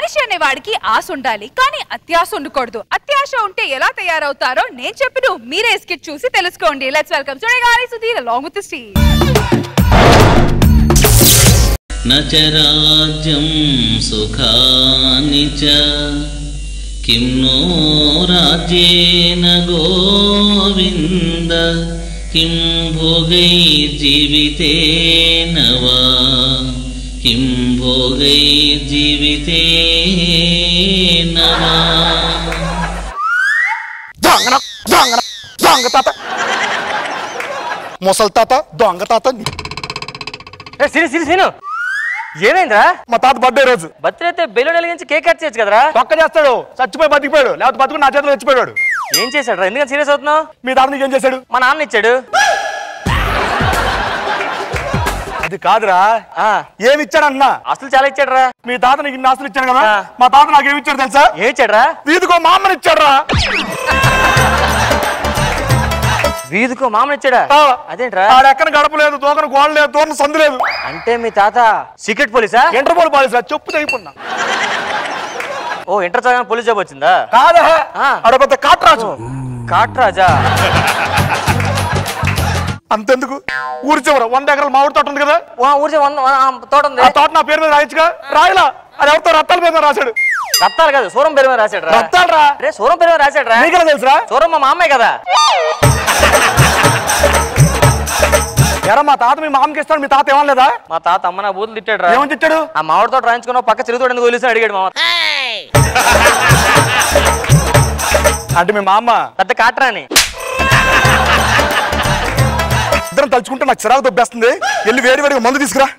మనిషి అనే వాడికి ఆశ ఉండాలి, కానీ అత్యాశ ఉండకూడదు. అత్యాశ ఉంటే ఎలా తయారవుతారో నేను చెప్పిన మీరే స్కిట్ చూసి తెలుసుకోండి. లెట్స్ వెల్కమ్ సురేగారి Sudheer along with the Steve. నచరాజ్యం సుఖాని చ కిం నో రాజ్యేన గోవింద కిం భోగైర్జీవితేన వా కిం భోగైర్జీవితేన వా. దొంగ తాత, ముసలి తాత, దొంగ తాత. సీను ఏమైందిరా? మా తాత బర్త్డే రోజు. బర్త్డే అయితే బెలూన్ వెలిగించి కేక్ కట్ చేయొచ్చు కదరా. తొక్క చేస్తాడు, చచ్చిపోయి బతికిపోయాడు, లేకపోతే బతుకు నా చేతిలో చచ్చిపోయాడు. ఏం చేశాడు రా? ఎందుకంటే సీరియస్ అవుతున్నావు? మీ తాత నీకేం చేశాడు? మా నాన్న ఇచ్చాడు. అది కాదురా, ఏమి ఇచ్చాడు అన్నా? అసలు చాలా ఇచ్చాడు రా. మీ తాత నీకు ఇన్ని ఆస్తులు ఇచ్చాడు కదా, మా తాత నాకేమి ఇచ్చాడు తెలుసా? ఏమి ఇచ్చాడు రా? వీధికో మామని ఇచ్చాడు రా. వీధికో మామని ఇచ్చాడా? అదేంట్రా? ఆడెక్కడ గడప లేదు, దూకన గోడ లేదు, దూరం సందు లేదు. అంటే మీ తాత సీక్రెట్ పోలీసా? ఇంటర్పోల్ పోలీసా? చెప్పు తెగిపోయినా. ఓ ఇంటర్ చదివిన పోలీస్ జాబ్ వచ్చిందా? కాదా, ఆడొక కాట్రాజు. కాట్రాజా? అంతెందుకు, ఊరి చివర 100 ఎకరాల మామిడి తోట ఉంది కదా, ఊరి తోట ఉంది. ఆ తోట నా పేరు మీద రాయచ్చుగా. రాయలా, అది ఎవరితో రత్తాల పేరు మీద రాశాడు. రత్తాలు కాదు, సూరం పేరు మీద రాశాడు రా. రత్తాలు రా. రే సూరం పేరు మీద రాశాడు రా. నీకెలా తెలుసురా? సూరం మా మామయ్య కదా. ఎరా మా తాత మీ మామకి ఇస్తాడు, మీ తాత ఏమనలేదా? మా తాత అమ్మ నా బూతులు తిట్టాడు రా. ఏమని తిట్టాడు? ఆ మామిడి తోట రాయించుకున్నావు, పక్క చిరుతోడు ఎందుకు వదిలేసి అడిగాడు మామ. అంటే మీ మామ పెద్ద కాట్రాని. ఇద్దరం తలుచుకుంటే నాకు చిరాకు దొబ్బేస్తుంది. వెళ్ళి వేడి వేడిగా మందు తీసుకురా.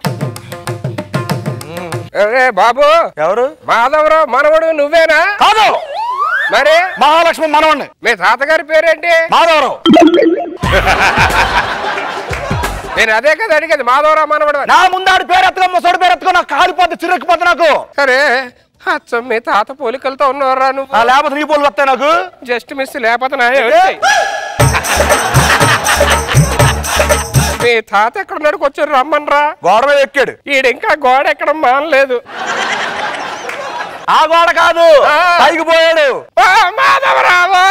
బాబు ఎవరు? మాధవరావు మనవడు నువ్వేనా? కాదు, మరి మహాలక్ష్మి మనవాడిని. మీ తాతగారి పేరేంటి? మాధవరావు. నేను అదే కదా అడిగేది, మాధవరావు మనవడు. నా ముందాడి పేరు ఎత్తుకో, ముసోడి పేరు ఎత్తుకో, నాకు కాలిపోతే చిరెక్కిపోతే నాకు. సరే, అచ్చం మీ తాత పోలికలతో ఉన్నవరా నువ్వు? లేకపోతే నీ పోలు వస్తాయి నాకు. జస్ట్ మిస్, లేకపోతే నా మీ తాత ఎక్కడున్నాడు? వచ్చారు రమ్మనరా. గోడ మీద ఎక్కాడు. ఈడు ఇంకా గోడ ఎక్కడం మానలేదు. ఆ గోడ కాదు, పైకి పోయాడు. మాధవరావు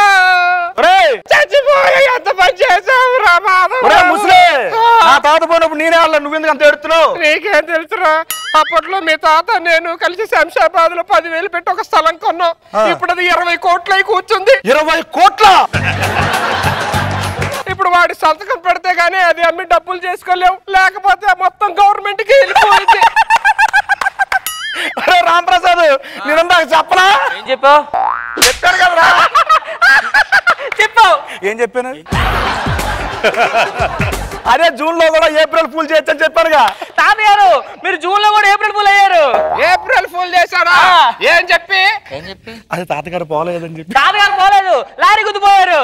చచ్చిపోయి ఎంత పని చేసావు రా మాధవరావు. ముసలే, నా తాత పోయినప్పుడు నేనే వాళ్ళ, నువ్వెందుకు అంత ఎడుతున్నావు? నీకేం తెలుసురా? అప్పట్లో మీ తాత నేను కలిసి శంషాబాద్ లో 10,000 పెట్టి ఒక స్థలం కొన్నాం. ఇప్పుడు అది 20 కోట్లు అయి కూర్చుంది. 20 కోట్ల? ఇప్పుడు వాడి సంతకం పెడితే గానీ అది అమ్మి డబ్బులు చేసుకోలేవు, లేకపోతే మొత్తం గవర్నమెంట్ కి వెళ్ళిపోయింది. అరే రాంప్రసాద్, నేను చెప్పనా? ఏం చెప్పావు? చెప్పాను కదరా. చెప్పావు? ఏం చెప్పాను? అదే జూన్ లో కూడా ఏప్రిల్ ఫూల్ చేయొచ్చని చెప్పానుగా. తాతగారు మీరు జూన్ లో కూడా ఏప్రిల్ ఫూల్ అయ్యారు. ఏప్రిల్ ఫూల్ చేశాడా? ఏం చెప్పి? అది తాతగారు పోలేదని చెప్పి. తాతగారు పోలేదు, లారీ గుద్దుపోయారు.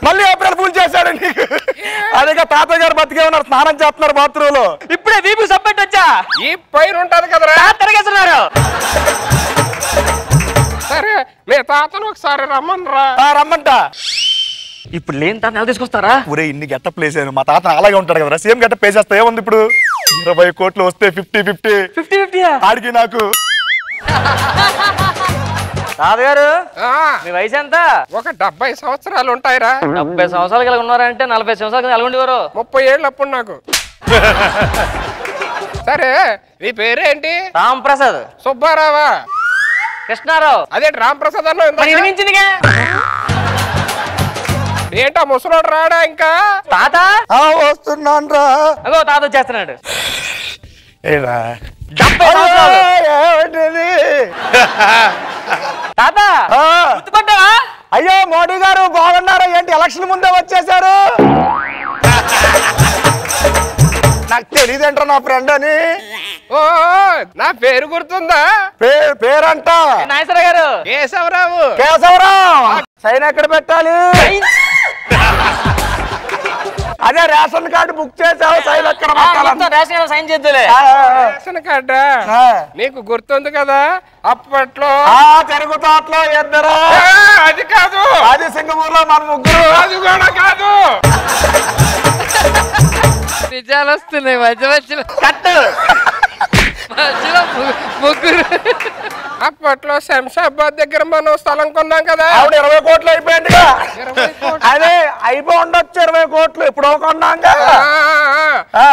మళ్ళీ ఏప్రిల్ ఫూల్ చేశాడు నీకు. అదేగా తాతగారు బతికే ఉన్నారు, స్నానం చేస్తున్నారు బాత్రూమ్ లో. ఇప్పుడే వీపు సబ్మిట్ వచ్చా. ఈ పైన ఉంటది కదరా, తిరగేస్తున్నారు. సరే మీ తాతను ఒకసారి రమ్మనరా. రమ్మంట. ఇప్పుడు లేని తాత నెల తీసుకొస్తారా? ఊరే ఇన్ని గెటప్ ప్లేసాను, మా తాత అలాగే ఉంటాడు కదా, సేమ్ గెటప్ ప్లేసేస్తా. ఏముంది ఇప్పుడు? 20 కోట్లు వస్తే 50-50 ఆడికి నాకు. తాతగారు మీ వయసు ఎంత? ఒక 70 సంవత్సరాలు ఉంటాయిరా. 70 సంవత్సరాలు కలిగి ఉన్నారంటే 40 సంవత్సరాలు కలిగి ఉండేవారు. 30 ఏళ్ళు అప్పుడు నాకు. సరే నీ పేరేంటి? రాంప్రసాద్. సుబ్బారావా? కృష్ణారావు. అదే రాంప్రసాద్ అన్న. ఏంటా ముసలోడు రాడా ఇంకా? తాత వస్తున్నాను రా. అగో తాత వచ్చేస్తున్నాడు. తాత గుర్తుపట్టావా? అయ్యో మోడీ గారు బాగున్నారా ఏంటి? ఎలక్షన్ ముందే వచ్చేసారు. నాకు తెలియదంటారా నా ఫ్రెండ్ అని. ఓ నా పేరు గుర్తుందా? పేరంట నాగేశ్వరరావు గారు. కేశవరావు. కేశవరావు. సైన్ ఎక్కడ పెట్టాలి? అదే రేషన్ కార్డు బుక్ చేసావు, సైన్ ఎక్కడ పెట్టాలి? సైన్ చేద్దులే. రేషన్ కార్డా? నీకు గుర్తుంది కదా అప్పట్లో తిరుగుతాట్లో ఇద్దరు. అది కాదు, అది సింగపూర్ లో మన ముగ్గురు. అది కూడా కాదు. నిజాలు వస్తున్నాయి మధ్య మధ్యలో. కట్టు ముగ్గురు. అప్పట్లో శంషాబాద్ దగ్గర మనం స్థలం కొన్నాం కదా. ఆవిడ 20 కోట్లు అయిపోయింది. 20 కోట్లు. అదే అయిపోయి ఉండొచ్చు 20 కోట్లు ఎప్పుడో కొన్నాం కదా.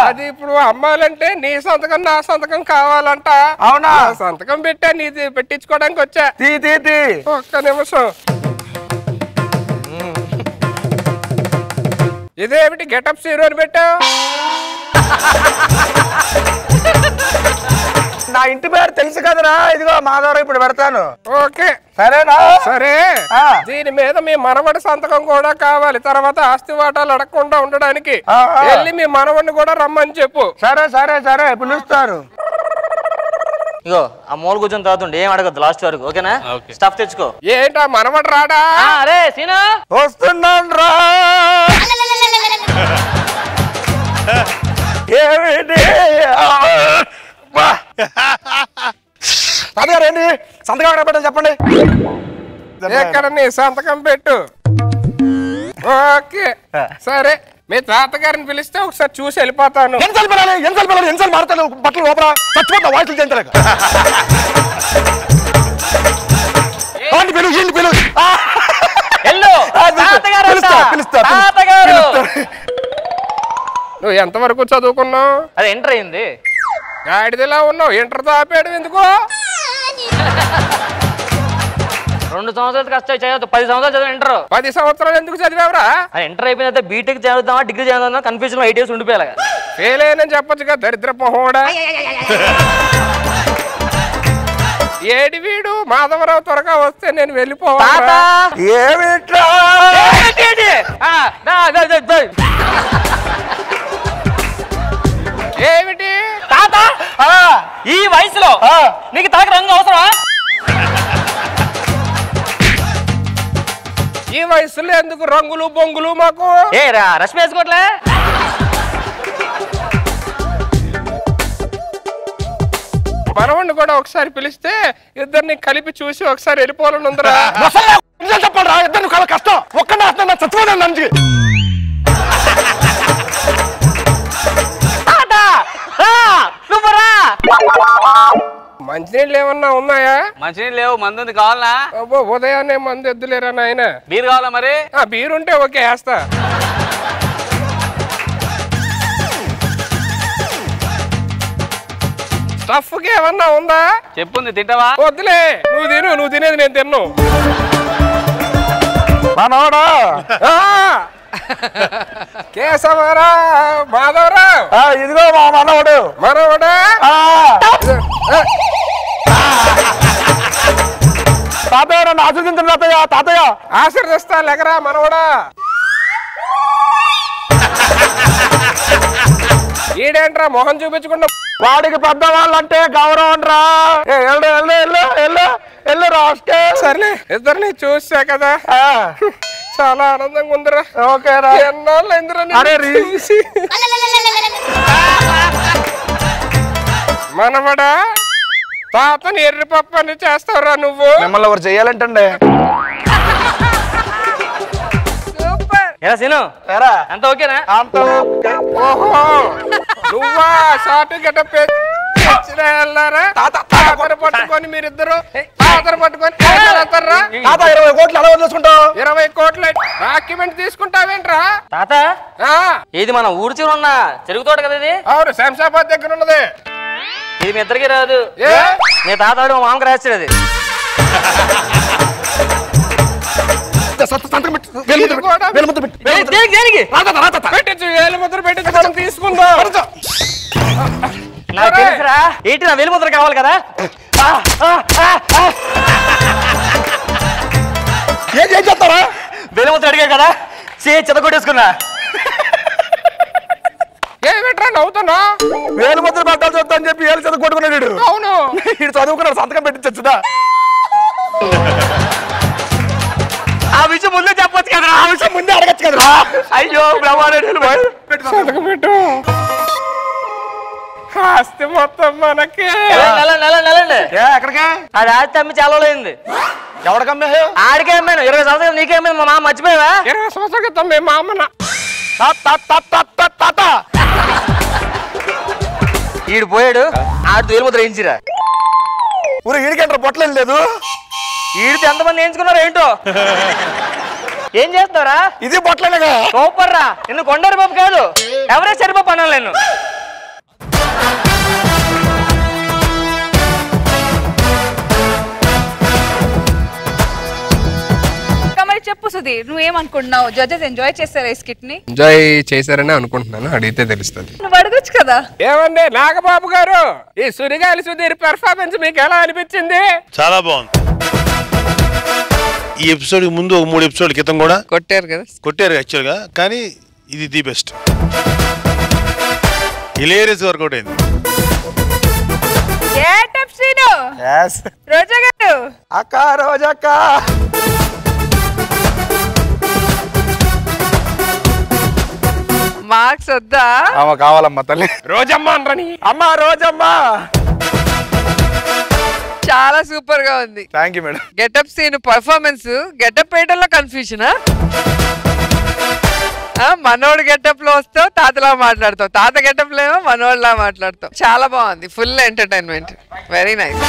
అది ఇప్పుడు అమ్మాలంటే నీ సంతకం నా సంతకం కావాలంట. అవునా? సంతకం పెట్టా నీది పెట్టించుకోవడానికి వచ్చా. తీ ఒక్క నిమిషం. ఇదేమిటి గెటప్ హీరో అని పెట్టావు? నా ఇంటి పేరు తెలుసు కదరా. ఇదిగో మాధవరావు ఇప్పుడు పెడతాను. ఓకే సరేనా? సరే. దీని మీద మీ మనవడి సంతకం కూడా కావాలి. తర్వాత ఆస్తి వాటాలు అడగకుండా ఉండడానికి వెళ్ళి మీ మనవడిని కూడా రమ్మని చెప్పు. సరే సరే సరే పిలుస్తారు. ఇగో ఆ మూల కూర్చొని తాగుతుండే ఏం అడగద్దు లాస్ట్ వరకు. ఓకేనా? స్టఫ్ తెచ్చుకో. ఏంటా మనవడు రాడా? అరే సీనా వస్తున్నాను రా. ఏమిటి తాతగారేంటి సంతకం ఎక్కడ పెట్టాలి చెప్పండి. ఎక్కడ నీ సంతకం పెట్టు. ఓకే సరే. మీ తాతగారిని పిలిస్తే ఒకసారి చూసి వెళ్ళిపోతాను. ఎన్నిసార్లు పిల్లలు ఎన్నిసార్లు మారుతాను బట్టలు లోపల చచ్చిపోతా వాయిస్లు చేయించలేక. నువ్వు ఎంతవరకు చదువుకున్నావు? అది ఎంటర్ అయింది. గాడిదిలా ఉన్నావు. ఇంటర్ ఆపేయడం ఎందుకు? 2 సంవత్సరాలు కష్టం చదువు. 10 సంవత్సరాలు చదివా ఇంటర్. 10 సంవత్సరాలు ఎందుకు చదివావురా? ఇంటర్ అయిపోయిన బీటెక్ చదువుతామా డిగ్రీ చదువుతామా కన్ఫ్యూజన్ 8 ఇయర్స్ ఉండిపోయాలి. ఫెయిల్ అయ్యానని చెప్పొచ్చుగా దరిద్ర మొహోడా. ఏడి వీడు మాధవరావు త్వరగా వస్తే నేను వెళ్ళిపోవాలి. ఏమిటి తాత ఈ వయసులో నీకు తలకు రంగు అవసరమా? ఈ వయసులో ఎందుకు రంగులు బొంగులు మాకు? ఏ రష్మి వేసుకోవట్లే. మనవాడిని కూడా ఒకసారి పిలిస్తే ఇద్దరిని కలిపి చూసి ఒకసారి వెళ్ళిపోవాలని ఉందిరా. చెప్పండి రా. ఇద్దరు చాలా కష్టం. ఒక్కడే చచ్చిపోతాను నంచి. మంచినీళ్ళు ఏమన్నా ఉన్నాయా? మంచినీళ్ళు లేవు. మందు కావాలా? అబ్బో ఉదయాన్నే మందు ఎద్దులేరా నాయన. బీర్ కావాలా మరి? బీర్ ఉంటే ఓకే వేస్తా. స్టఫ్ కి ఏమన్నా ఉందా? చెప్పుంది తింటావా? వద్దులే నువ్వు తినేది నేను తిన్ను. మనోడా కేశవరా మాధవరావు. ఇదిగో మా మనవడు. మనవడా? తాతయ్య నన్ను ఆశీర్వదించండి తాతయ్య. తాతయ్య ఆశీర్వదిస్తా లెగరా మనవడా. ఈడేంట్రా మొహం చూపించకుండా? వాడికి పెద్దవాళ్ళంటే గౌరవం రా. ఎల్లు రాష్ట్ర. సర్లే ఇద్దరిని చూసా కదా చాలా ఆనందంగా ఉందిరా. ఓకేరా. ఎన్నాళ్ళు అయిందిరా చూసి. మనవడా తాతని ఎర్రి పప్పని చేస్తావురా నువ్వు. మిమ్మల్ని ఎవరు చెయ్యాలంటండి. ఎలా సీను అంత ఓకేనా? ఓహో నువ్వా షార్ట్ గెటప్ వెళ్ళారా? పట్టుకొని మీరిద్దరు పట్టుకొని 20 కోట్లు అలా వదిలేసుకుంటావు. 20 కోట్ల డాక్యుమెంట్ తీసుకుంటావేంట్రా? తాత ఇది మన ఊరు చివర ఉన్న చెరుకు తోట కదా ఇది? అవును శంషాబాద్ దగ్గర ఉన్నది. ఇది మీ ఇద్దరికి రాదు. మీ తాత మా మామకు రాశాడు అది. తీసుకుందాం. నాకు తెలుసురా. ఏంటి నా వేలు ముద్ర కావాలి కదా? ఏం చేస్తారా? వేలు ముద్ర అడిగా కదా చెత్త కొట్టేసుకున్నా. ఏమిట్రా నవ్వుతున్నా? వేలు ముద్ర పెట్టాల్సి వస్తా అని చెప్పి ఏళ్ళు చదువు కొట్టుకున్నాడు. అవును ఇటు చదువుకున్నాడు. సంతకం పెట్టించచ్చుదా? ఆ విషయం ముందే చెప్పొచ్చు కదా. ఆ విషయం ముందే అడగచ్చు కదరా. అయ్యో సంతకం పెట్టు. ఆస్తి మొత్తం మనకి. ఎక్కడికే? అది ఆస్తి అమ్మి చాలా అయింది. ఎవడికమ్మే? ఆడికే అమ్మాను. 20 సంవత్సరాలు నీకే అమ్మాను. మా మామ మర్చిపోయావా? 20 సంవత్సరాల క్రితం మేము మా అమ్మన. ఈడు పోయాడు ఆడు తేలి ముద్ర వేయించిరా ఊరు ఈడికంటారు బొట్టలేం లేదు ఈడితే ఎంతమంది వేయించుకున్నారో ఏంటో ఏం చేస్తారా ఇది బొట్టలేగా సూపర్ రా నిన్ను కొండరు బాబు కాదు ఎవరే సరిపోపు అన్నాను నేను చెప్పు సుధీర్ నువ్వేమనుకుంటున్నావు జడ్జెస్ ఎంజాయ్ చేస్తారా ఈ స్కిట్ ని ఎంజాయ్ చేశారని అనుకుంటున్నాను అడిగితే తెలుస్తుంది నువ్వు అడగొచ్చు కదా ఏమండి నాగబాబు గారు ఈ సుడిగాలి సుధీర్ పెర్ఫార్మెన్స్ మీకు ఎలా అనిపించింది చాలా బాగుంది ఈ ఎపిసోడ్ ముందు ఒక 3 ఎపిసోడ్ క్రితం కూడా కొట్టారు యాక్చువల్ గా కానీ ఇది ది బెస్ట్ హిలేరియస్ వర్కౌట్ అయింది రోజా గారు అక్క రోజక్క మార్క్స్ వద్దా కావాలమ్మా తల్లి రోజమ్మ అనరని అమ్మా రోజమ్మ చాలా సూపర్ గా ఉంది thank you madam getup scene performance getup వేయడంలో కన్ఫ్యూజనా మనోడు గెటప్ లో వస్తావు తాతలా మాట్లాడతావు తాత గెటప్ లో ఏమో మనోడిలా మాట్లాడతావు చాలా బాగుంది ఫుల్ ఎంటర్టైన్మెంట్ వెరీ నైస్